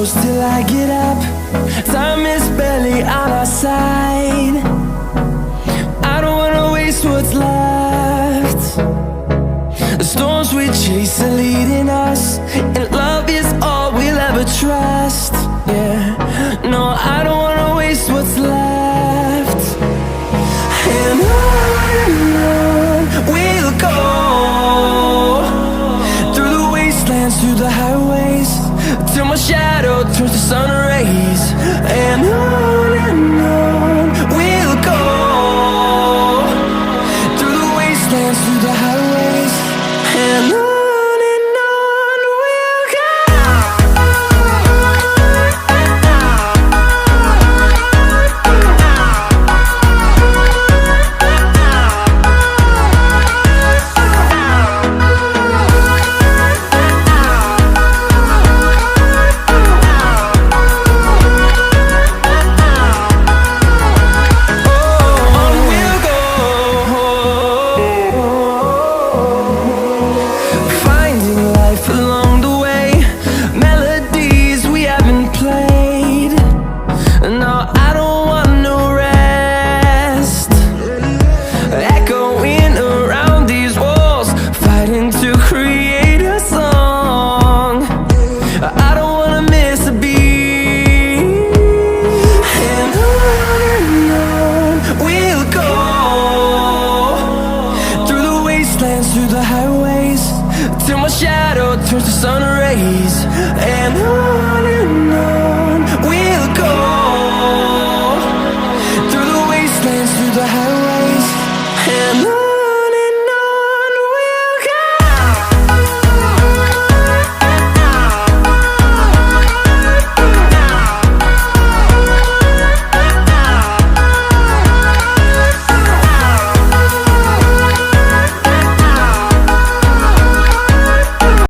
close till I get up. Time is barely on our side. I don't wanna waste what's left. The storms we chase are leading us, and love is all we'll ever trust. Yeah, no, I don't wanna waste what's left. And on we'll go, through the wastelands, through the highways, till my shadow turns to sun rays. And on we'll go, through the wastelands, through the highways, and on we'll go. No,